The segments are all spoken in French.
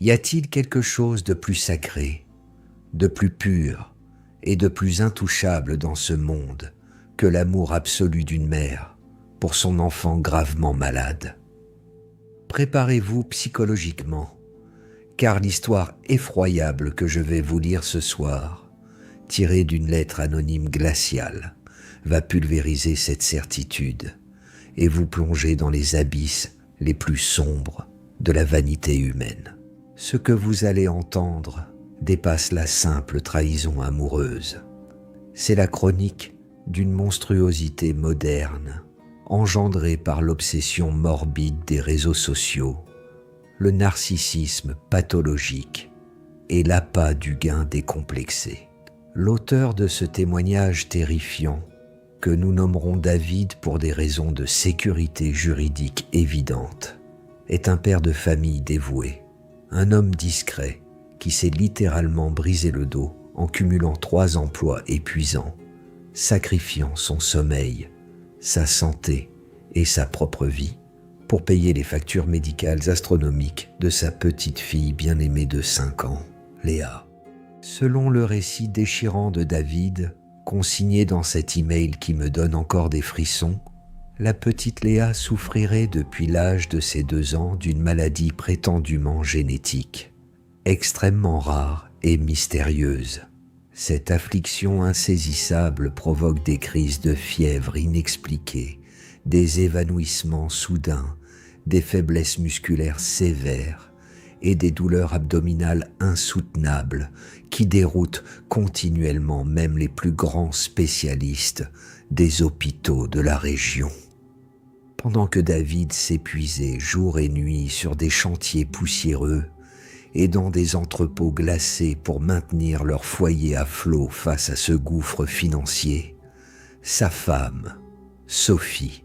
Y a-t-il quelque chose de plus sacré, de plus pur et de plus intouchable dans ce monde que l'amour absolu d'une mère pour son enfant gravement malade? Préparez-vous psychologiquement, car l'histoire effroyable que je vais vous lire ce soir, tirée d'une lettre anonyme glaciale, va pulvériser cette certitude et vous plonger dans les abysses les plus sombres de la vanité humaine. Ce que vous allez entendre dépasse la simple trahison amoureuse. C'est la chronique d'une monstruosité moderne, engendrée par l'obsession morbide des réseaux sociaux, le narcissisme pathologique et l'appât du gain décomplexé. L'auteur de ce témoignage terrifiant, que nous nommerons David pour des raisons de sécurité juridique évidentes, est un père de famille dévoué, un homme discret qui s'est littéralement brisé le dos en cumulant 3 emplois épuisants, sacrifiant son sommeil, sa santé et sa propre vie pour payer les factures médicales astronomiques de sa petite fille bien-aimée de 5 ans, Léa. Selon le récit déchirant de David, consigné dans cet email qui me donne encore des frissons, la petite Léa souffrirait depuis l'âge de ses 2 ans d'une maladie prétendument génétique, extrêmement rare et mystérieuse. Cette affliction insaisissable provoque des crises de fièvre inexpliquées, des évanouissements soudains, des faiblesses musculaires sévères et des douleurs abdominales insoutenables qui déroutent continuellement même les plus grands spécialistes des hôpitaux de la région. Pendant que David s'épuisait jour et nuit sur des chantiers poussiéreux et dans des entrepôts glacés pour maintenir leur foyer à flot face à ce gouffre financier, sa femme, Sophie,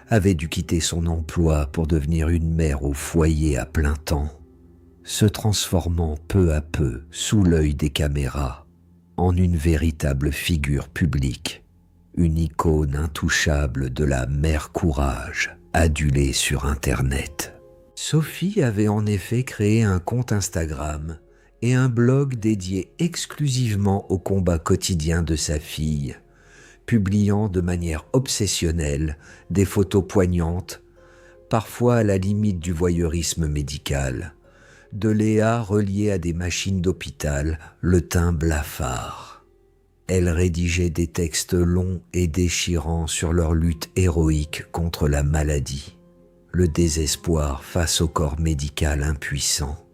avait dû quitter son emploi pour devenir une mère au foyer à plein temps, se transformant peu à peu sous l'œil des caméras en une véritable figure publique, une icône intouchable de la mère courage adulée sur Internet. Sophie avait en effet créé un compte Instagram et un blog dédié exclusivement au combat quotidien de sa fille, publiant de manière obsessionnelle des photos poignantes, parfois à la limite du voyeurisme médical, de Léa reliée à des machines d'hôpital, le teint blafard. Elle rédigeait des textes longs et déchirants sur leur lutte héroïque contre la maladie, le désespoir face au corps médical impuissant,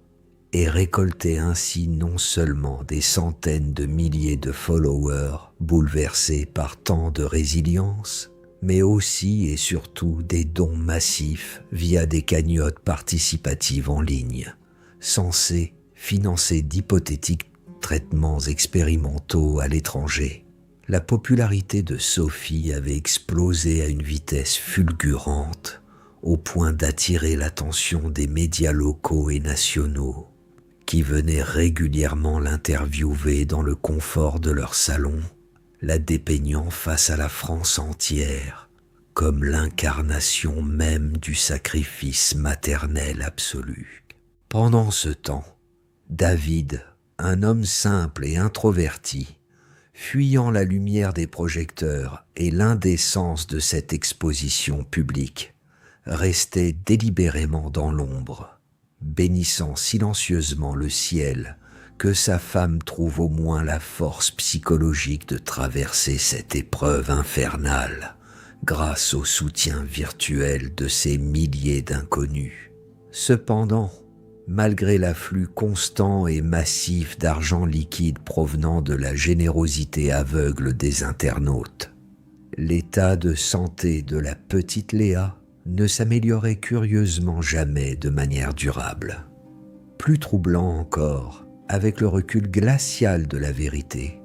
et récoltait ainsi non seulement des centaines de milliers de followers bouleversés par tant de résilience, mais aussi et surtout des dons massifs via des cagnottes participatives en ligne, censées financer d'hypothétiques traitements expérimentaux à l'étranger. La popularité de Sophie avait explosé à une vitesse fulgurante, au point d'attirer l'attention des médias locaux et nationaux, qui venaient régulièrement l'interviewer dans le confort de leur salon, la dépeignant face à la France entière comme l'incarnation même du sacrifice maternel absolu. Pendant ce temps, David, un homme simple et introverti, fuyant la lumière des projecteurs et l'indécence de cette exposition publique, restait délibérément dans l'ombre, bénissant silencieusement le ciel que sa femme trouve au moins la force psychologique de traverser cette épreuve infernale grâce au soutien virtuel de ces milliers d'inconnus. Cependant, malgré l'afflux constant et massif d'argent liquide provenant de la générosité aveugle des internautes, l'état de santé de la petite Léa ne s'améliorait curieusement jamais de manière durable. Plus troublant encore, avec le recul glacial de la vérité,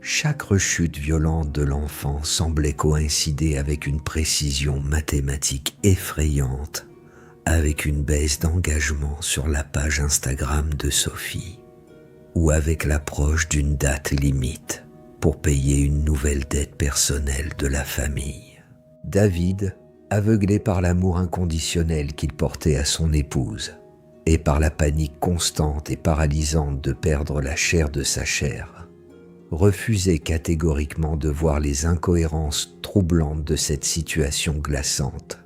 chaque rechute violente de l'enfant semblait coïncider avec une précision mathématique effrayante, avec une baisse d'engagement sur la page Instagram de Sophie, ou avec l'approche d'une date limite pour payer une nouvelle dette personnelle de la famille. David, aveuglé par l'amour inconditionnel qu'il portait à son épouse, et par la panique constante et paralysante de perdre la chair de sa chair, refusait catégoriquement de voir les incohérences troublantes de cette situation glaçante,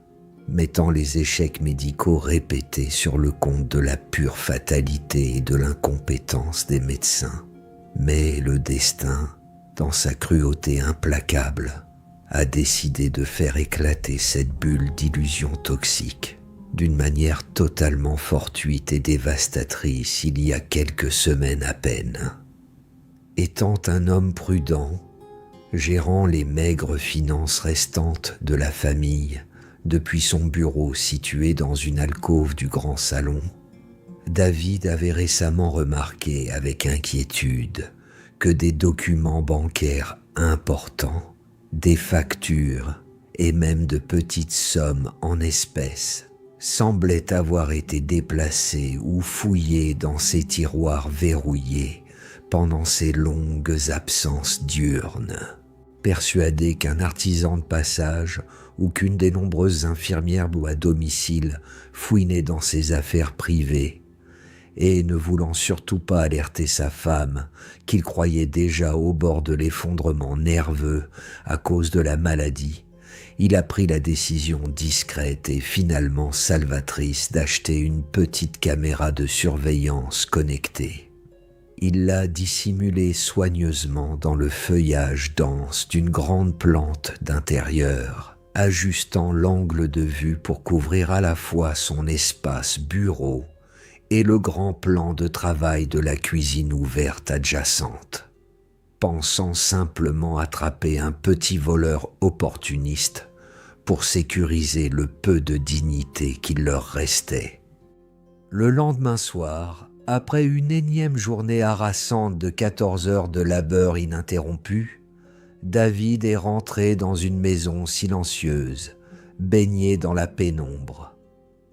mettant les échecs médicaux répétés sur le compte de la pure fatalité et de l'incompétence des médecins. Mais le destin, dans sa cruauté implacable, a décidé de faire éclater cette bulle d'illusions toxiques d'une manière totalement fortuite et dévastatrice il y a quelques semaines à peine. Étant un homme prudent, gérant les maigres finances restantes de la famille depuis son bureau situé dans une alcôve du grand salon, David avait récemment remarqué avec inquiétude que des documents bancaires importants, des factures et même de petites sommes en espèces semblaient avoir été déplacés ou fouillés dans ses tiroirs verrouillés pendant ses longues absences diurnes. Persuadé qu'un artisan de passage ou qu'une des nombreuses infirmières à domicile fouinait dans ses affaires privées, et ne voulant surtout pas alerter sa femme, qu'il croyait déjà au bord de l'effondrement nerveux à cause de la maladie, il a pris la décision discrète et finalement salvatrice d'acheter une petite caméra de surveillance connectée. Il l'a dissimulée soigneusement dans le feuillage dense d'une grande plante d'intérieur, ajustant l'angle de vue pour couvrir à la fois son espace bureau et le grand plan de travail de la cuisine ouverte adjacente, pensant simplement attraper un petit voleur opportuniste pour sécuriser le peu de dignité qu'il leur restait. Le lendemain soir, après une énième journée harassante de 14 heures de labeur ininterrompu, David est rentré dans une maison silencieuse, baignée dans la pénombre,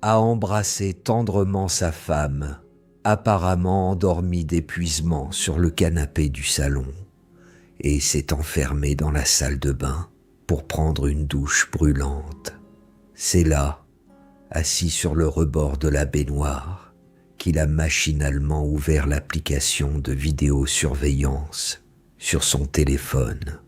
a embrassé tendrement sa femme, apparemment endormie d'épuisement sur le canapé du salon, et s'est enfermé dans la salle de bain pour prendre une douche brûlante. C'est là, assis sur le rebord de la baignoire, qu'il a machinalement ouvert l'application de vidéosurveillance sur son téléphone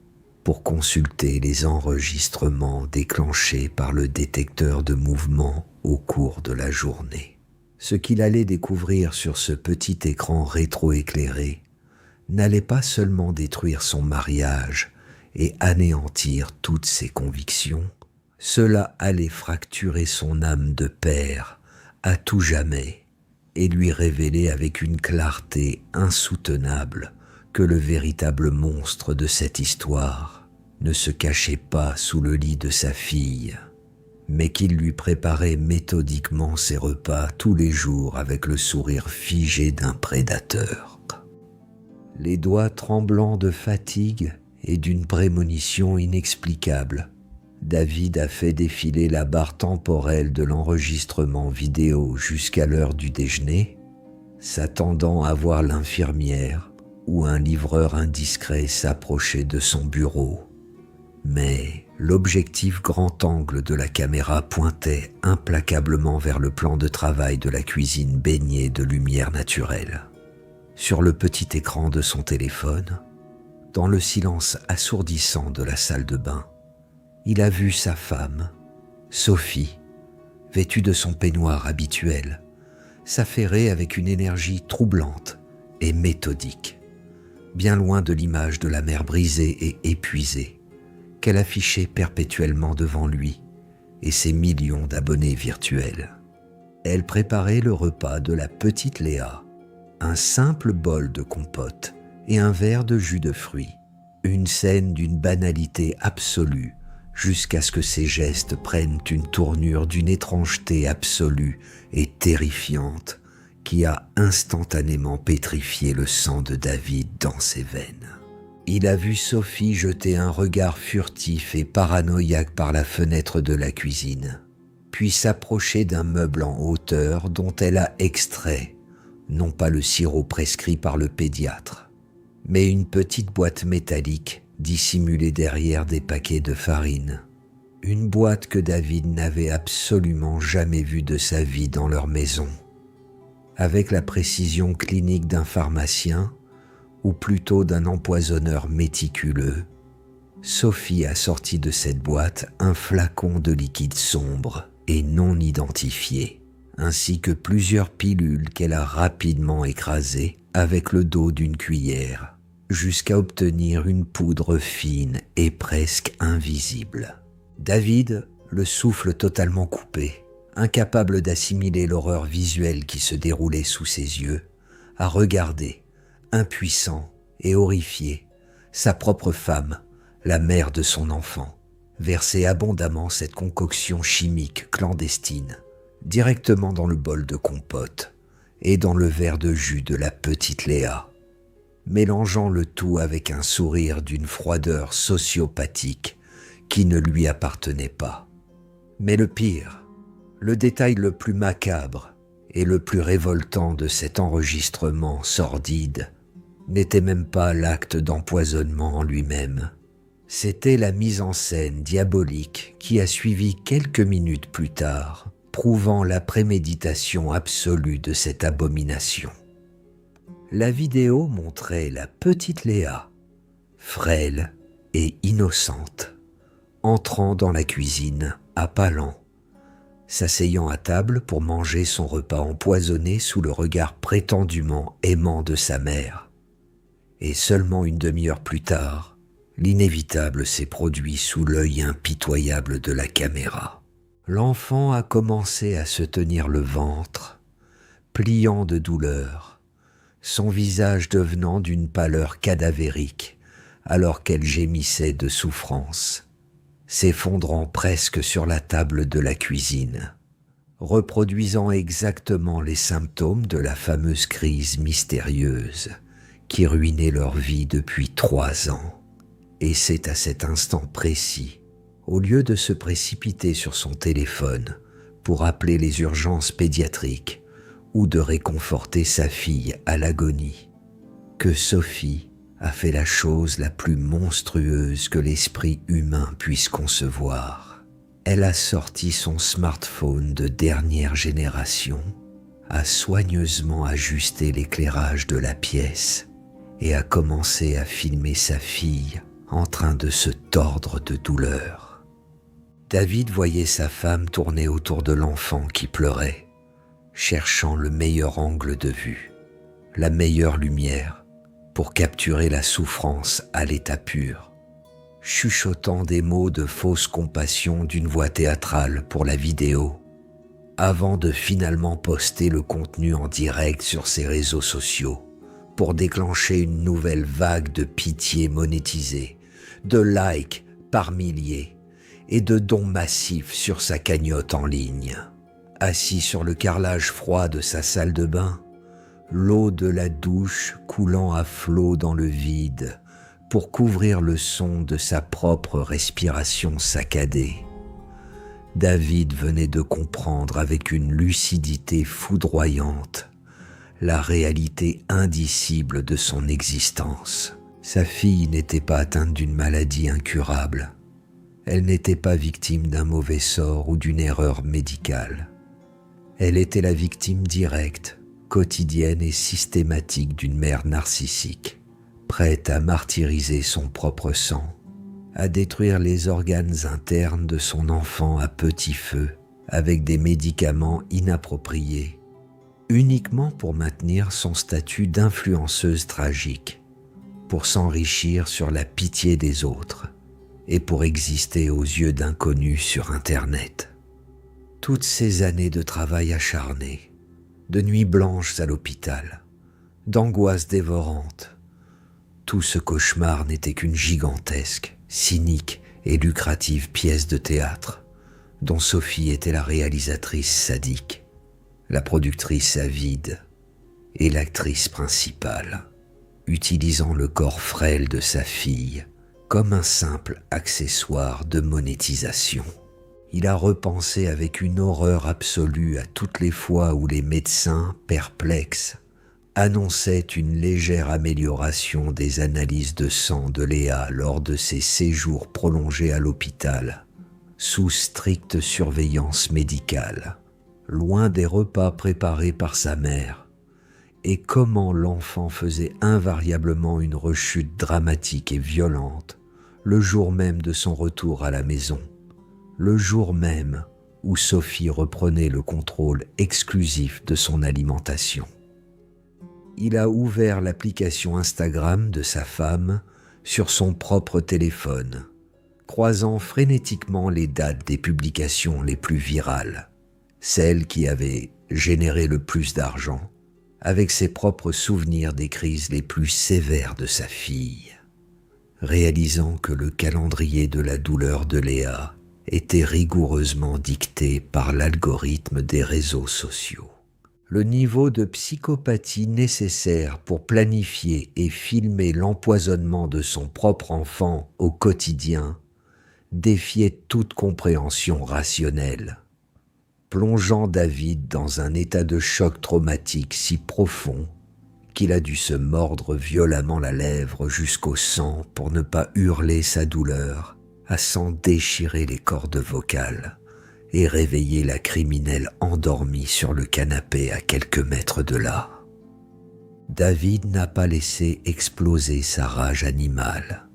pour consulter les enregistrements déclenchés par le détecteur de mouvement au cours de la journée. Ce qu'il allait découvrir sur ce petit écran rétroéclairé n'allait pas seulement détruire son mariage et anéantir toutes ses convictions, cela allait fracturer son âme de père à tout jamais et lui révéler avec une clarté insoutenable que le véritable monstre de cette histoire ne se cachait pas sous le lit de sa fille, mais qu'il lui préparait méthodiquement ses repas tous les jours avec le sourire figé d'un prédateur. Les doigts tremblants de fatigue et d'une prémonition inexplicable, David a fait défiler la barre temporelle de l'enregistrement vidéo jusqu'à l'heure du déjeuner, s'attendant à voir l'infirmière ou un livreur indiscret s'approcher de son bureau. Mais l'objectif grand angle de la caméra pointait implacablement vers le plan de travail de la cuisine baignée de lumière naturelle. Sur le petit écran de son téléphone, dans le silence assourdissant de la salle de bain, il a vu sa femme, Sophie, vêtue de son peignoir habituel, s'affairer avec une énergie troublante et méthodique, bien loin de l'image de la mère brisée et épuisée qu'elle affichait perpétuellement devant lui et ses millions d'abonnés virtuels. Elle préparait le repas de la petite Léa, un simple bol de compote et un verre de jus de fruits, une scène d'une banalité absolue jusqu'à ce que ses gestes prennent une tournure d'une étrangeté absolue et terrifiante qui a instantanément pétrifié le sang de David dans ses veines. Il a vu Sophie jeter un regard furtif et paranoïaque par la fenêtre de la cuisine, puis s'approcher d'un meuble en hauteur dont elle a extrait, non pas le sirop prescrit par le pédiatre, mais une petite boîte métallique dissimulée derrière des paquets de farine. Une boîte que David n'avait absolument jamais vue de sa vie dans leur maison. Avec la précision clinique d'un pharmacien, ou plutôt d'un empoisonneur méticuleux, Sophie a sorti de cette boîte un flacon de liquide sombre et non identifié, ainsi que plusieurs pilules qu'elle a rapidement écrasées avec le dos d'une cuillère, jusqu'à obtenir une poudre fine et presque invisible. David, le souffle totalement coupé, incapable d'assimiler l'horreur visuelle qui se déroulait sous ses yeux, a regardé, impuissant et horrifié, sa propre femme, la mère de son enfant, verser abondamment cette concoction chimique clandestine, directement dans le bol de compote et dans le verre de jus de la petite Léa, mélangeant le tout avec un sourire d'une froideur sociopathique qui ne lui appartenait pas. Mais le pire, le détail le plus macabre et le plus révoltant de cet enregistrement sordide n'était même pas l'acte d'empoisonnement en lui-même. C'était la mise en scène diabolique qui a suivi quelques minutes plus tard, prouvant la préméditation absolue de cette abomination. La vidéo montrait la petite Léa, frêle et innocente, entrant dans la cuisine à pas lents, s'asseyant à table pour manger son repas empoisonné sous le regard prétendument aimant de sa mère. Et seulement une demi-heure plus tard, l'inévitable s'est produit sous l'œil impitoyable de la caméra. L'enfant a commencé à se tenir le ventre, pliant de douleur, son visage devenant d'une pâleur cadavérique alors qu'elle gémissait de souffrance, s'effondrant presque sur la table de la cuisine, reproduisant exactement les symptômes de la fameuse crise mystérieuse qui ruinait leur vie depuis 3 ans. Et c'est à cet instant précis, au lieu de se précipiter sur son téléphone pour appeler les urgences pédiatriques ou de réconforter sa fille à l'agonie, que Sophie a fait la chose la plus monstrueuse que l'esprit humain puisse concevoir. Elle a sorti son smartphone de dernière génération, a soigneusement ajusté l'éclairage de la pièce et a commencé à filmer sa fille en train de se tordre de douleur. David voyait sa femme tourner autour de l'enfant qui pleurait, cherchant le meilleur angle de vue, la meilleure lumière pour capturer la souffrance à l'état pur, chuchotant des mots de fausse compassion d'une voix théâtrale pour la vidéo, avant de finalement poster le contenu en direct sur ses réseaux sociaux pour déclencher une nouvelle vague de pitié monétisée, de likes par milliers et de dons massifs sur sa cagnotte en ligne. Assis sur le carrelage froid de sa salle de bain, l'eau de la douche coulant à flots dans le vide pour couvrir le son de sa propre respiration saccadée, David venait de comprendre avec une lucidité foudroyante la réalité indicible de son existence. Sa fille n'était pas atteinte d'une maladie incurable. Elle n'était pas victime d'un mauvais sort ou d'une erreur médicale. Elle était la victime directe, quotidienne et systématique d'une mère narcissique, prête à martyriser son propre sang, à détruire les organes internes de son enfant à petit feu avec des médicaments inappropriés, uniquement pour maintenir son statut d'influenceuse tragique, pour s'enrichir sur la pitié des autres et pour exister aux yeux d'inconnus sur Internet. Toutes ces années de travail acharné, de nuits blanches à l'hôpital, d'angoisses dévorantes, tout ce cauchemar n'était qu'une gigantesque, cynique et lucrative pièce de théâtre dont Sophie était la réalisatrice sadique, la productrice avide et l'actrice principale, utilisant le corps frêle de sa fille comme un simple accessoire de monétisation. Il a repensé avec une horreur absolue à toutes les fois où les médecins, perplexes, annonçaient une légère amélioration des analyses de sang de Léa lors de ses séjours prolongés à l'hôpital, sous stricte surveillance médicale, loin des repas préparés par sa mère et comment l'enfant faisait invariablement une rechute dramatique et violente le jour même de son retour à la maison, le jour même où Sophie reprenait le contrôle exclusif de son alimentation. Il a ouvert l'application Instagram de sa femme sur son propre téléphone, croisant frénétiquement les dates des publications les plus virales, celles qui avaient généré le plus d'argent, avec ses propres souvenirs des crises les plus sévères de sa fille, réalisant que le calendrier de la douleur de Léa était rigoureusement dicté par l'algorithme des réseaux sociaux. Le niveau de psychopathie nécessaire pour planifier et filmer l'empoisonnement de son propre enfant au quotidien défiait toute compréhension rationnelle, plongeant David dans un état de choc traumatique si profond qu'il a dû se mordre violemment la lèvre jusqu'au sang pour ne pas hurler sa douleur à s'en déchirer les cordes vocales et réveiller la criminelle endormie sur le canapé à quelques mètres de là. David n'a pas laissé exploser sa rage animale.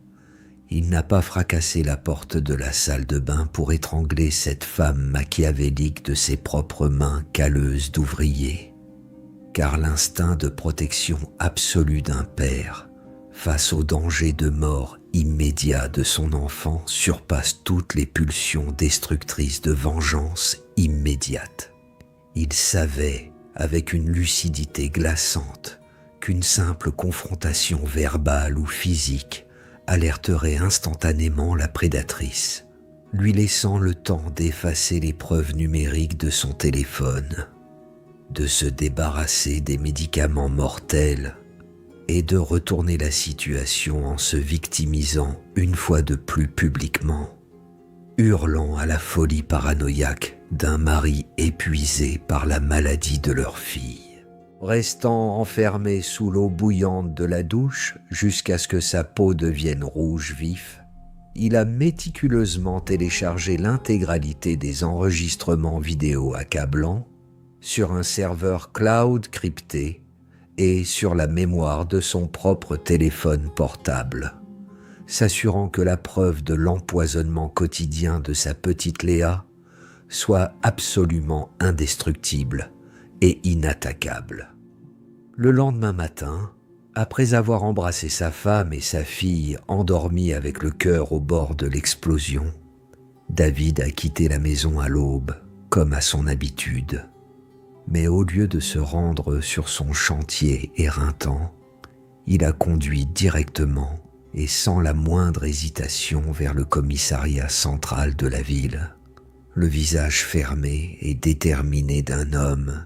Il n'a pas fracassé la porte de la salle de bain pour étrangler cette femme machiavélique de ses propres mains calleuses d'ouvrier, car l'instinct de protection absolue d'un père face au danger de mort immédiat de son enfant surpasse toutes les pulsions destructrices de vengeance immédiate. Il savait, avec une lucidité glaçante, qu'une simple confrontation verbale ou physique alerterait instantanément la prédatrice, lui laissant le temps d'effacer les preuves numériques de son téléphone, de se débarrasser des médicaments mortels et de retourner la situation en se victimisant une fois de plus publiquement, hurlant à la folie paranoïaque d'un mari épuisé par la maladie de leur fille. Restant enfermé sous l'eau bouillante de la douche jusqu'à ce que sa peau devienne rouge vif, il a méticuleusement téléchargé l'intégralité des enregistrements vidéo accablants sur un serveur cloud crypté et sur la mémoire de son propre téléphone portable, s'assurant que la preuve de l'empoisonnement quotidien de sa petite Léa soit absolument indestructible et inattaquable. Le lendemain matin, après avoir embrassé sa femme et sa fille endormies avec le cœur au bord de l'explosion, David a quitté la maison à l'aube, comme à son habitude. Mais au lieu de se rendre sur son chantier éreintant, il a conduit directement et sans la moindre hésitation vers le commissariat central de la ville, le visage fermé et déterminé d'un homme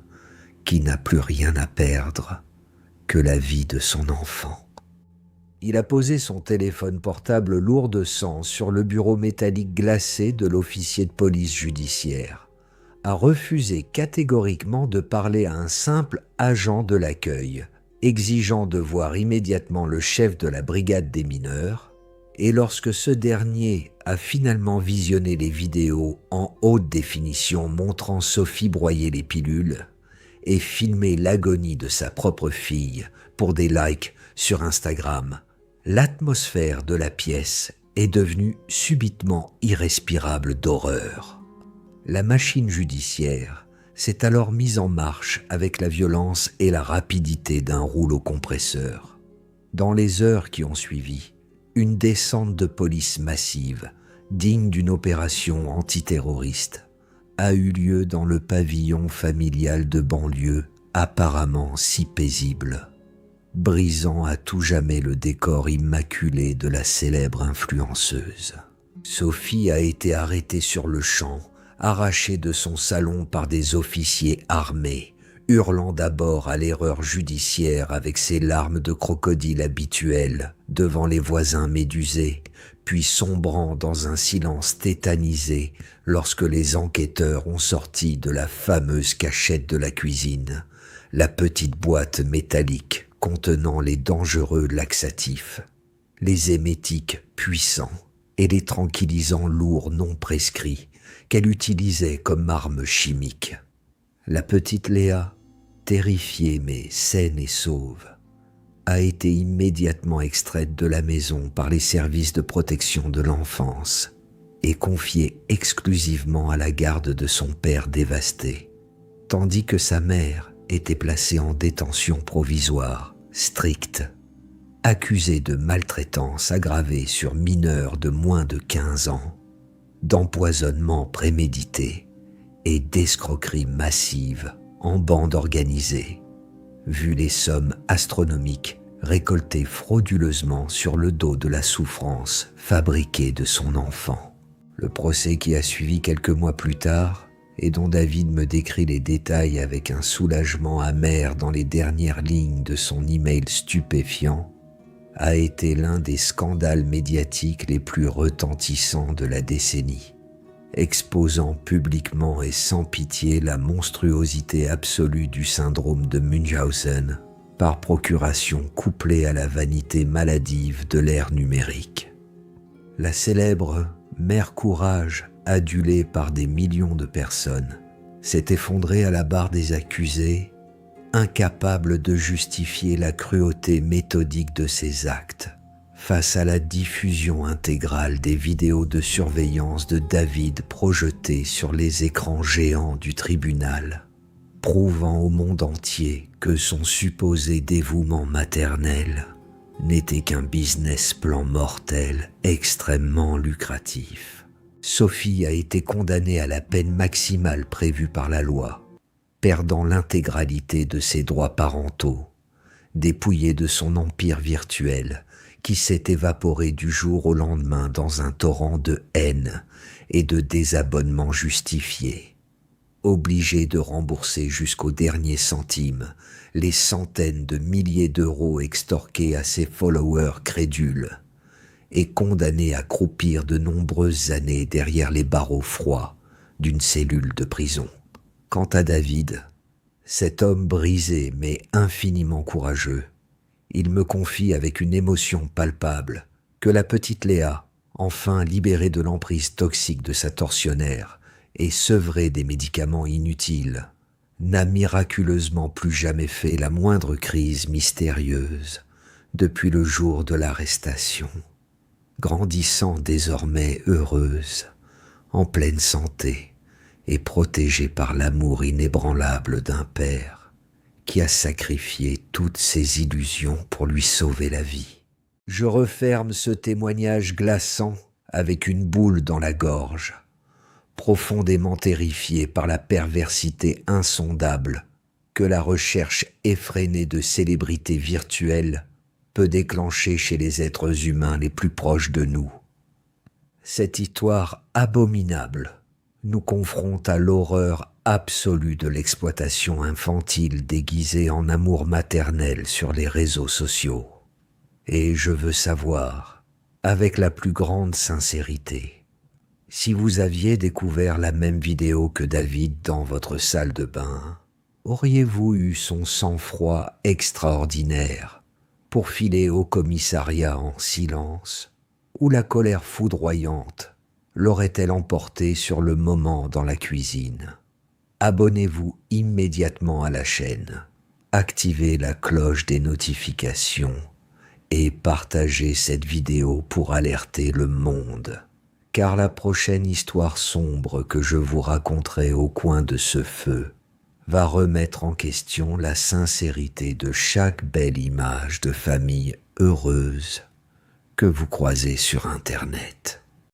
qui n'a plus rien à perdre que la vie de son enfant. Il a posé son téléphone portable lourd de sang sur le bureau métallique glacé de l'officier de police judiciaire, a refusé catégoriquement de parler à un simple agent de l'accueil, exigeant de voir immédiatement le chef de la brigade des mineurs, et lorsque ce dernier a finalement visionné les vidéos en haute définition montrant Sophie broyer les pilules et filmer l'agonie de sa propre fille pour des likes sur Instagram, l'atmosphère de la pièce est devenue subitement irrespirable d'horreur. La machine judiciaire s'est alors mise en marche avec la violence et la rapidité d'un rouleau compresseur. Dans les heures qui ont suivi, une descente de police massive, digne d'une opération antiterroriste, a eu lieu dans le pavillon familial de banlieue apparemment si paisible, brisant à tout jamais le décor immaculé de la célèbre influenceuse. Sophie a été arrêtée sur le champ, arrachée de son salon par des officiers armés, hurlant d'abord à l'erreur judiciaire avec ses larmes de crocodile habituelles devant les voisins médusés, puis sombrant dans un silence tétanisé lorsque les enquêteurs ont sorti de la fameuse cachette de la cuisine la petite boîte métallique contenant les dangereux laxatifs, les émétiques puissants et les tranquillisants lourds non prescrits qu'elle utilisait comme arme chimique. La petite Léa terrifiée mais saine et sauve, a été immédiatement extraite de la maison par les services de protection de l'enfance et confiée exclusivement à la garde de son père dévasté, tandis que sa mère était placée en détention provisoire stricte, accusée de maltraitance aggravée sur mineurs de moins de 15 ans, d'empoisonnement prémédité et d'escroquerie massive en bande organisée, vu les sommes astronomiques récoltées frauduleusement sur le dos de la souffrance fabriquée de son enfant. Le procès qui a suivi quelques mois plus tard, et dont David me décrit les détails avec un soulagement amer dans les dernières lignes de son email stupéfiant, a été l'un des scandales médiatiques les plus retentissants de la décennie, exposant publiquement et sans pitié la monstruosité absolue du syndrome de Munchausen, par procuration couplée à la vanité maladive de l'ère numérique. La célèbre Mère Courage, adulée par des millions de personnes, s'est effondrée à la barre des accusés, incapable de justifier la cruauté méthodique de ses actes, face à la diffusion intégrale des vidéos de surveillance de David projetées sur les écrans géants du tribunal, prouvant au monde entier que son supposé dévouement maternel n'était qu'un business plan mortel extrêmement lucratif. Sophie a été condamnée à la peine maximale prévue par la loi, perdant l'intégralité de ses droits parentaux, dépouillée de son empire virtuel qui s'est évaporé du jour au lendemain dans un torrent de haine et de désabonnement justifié, obligée de rembourser jusqu'au dernier centime les centaines de milliers d'euros extorqués à ses followers crédules, et condamnée à croupir de nombreuses années derrière les barreaux froids d'une cellule de prison. Quant à David, cet homme brisé mais infiniment courageux, il me confie avec une émotion palpable que la petite Léa, enfin libérée de l'emprise toxique de sa tortionnaire et sevrée des médicaments inutiles, n'a miraculeusement plus jamais fait la moindre crise mystérieuse depuis le jour de l'arrestation, grandissant désormais heureuse, en pleine santé et protégée par l'amour inébranlable d'un père qui a sacrifié toutes ses illusions pour lui sauver la vie. Je referme ce témoignage glaçant avec une boule dans la gorge, profondément terrifié par la perversité insondable que la recherche effrénée de célébrités virtuelles peut déclencher chez les êtres humains les plus proches de nous. Cette histoire abominable nous confronte à l'horreur absolue de l'exploitation infantile déguisée en amour maternel sur les réseaux sociaux. Et je veux savoir, avec la plus grande sincérité, si vous aviez découvert la même vidéo que David dans votre salle de bain, auriez-vous eu son sang-froid extraordinaire pour filer au commissariat en silence, ou la colère foudroyante l'aurait-elle emporté sur le moment dans la cuisine? Abonnez-vous immédiatement à la chaîne, activez la cloche des notifications et partagez cette vidéo pour alerter le monde. Car la prochaine histoire sombre que je vous raconterai au coin de ce feu va remettre en question la sincérité de chaque belle image de famille heureuse que vous croisez sur Internet.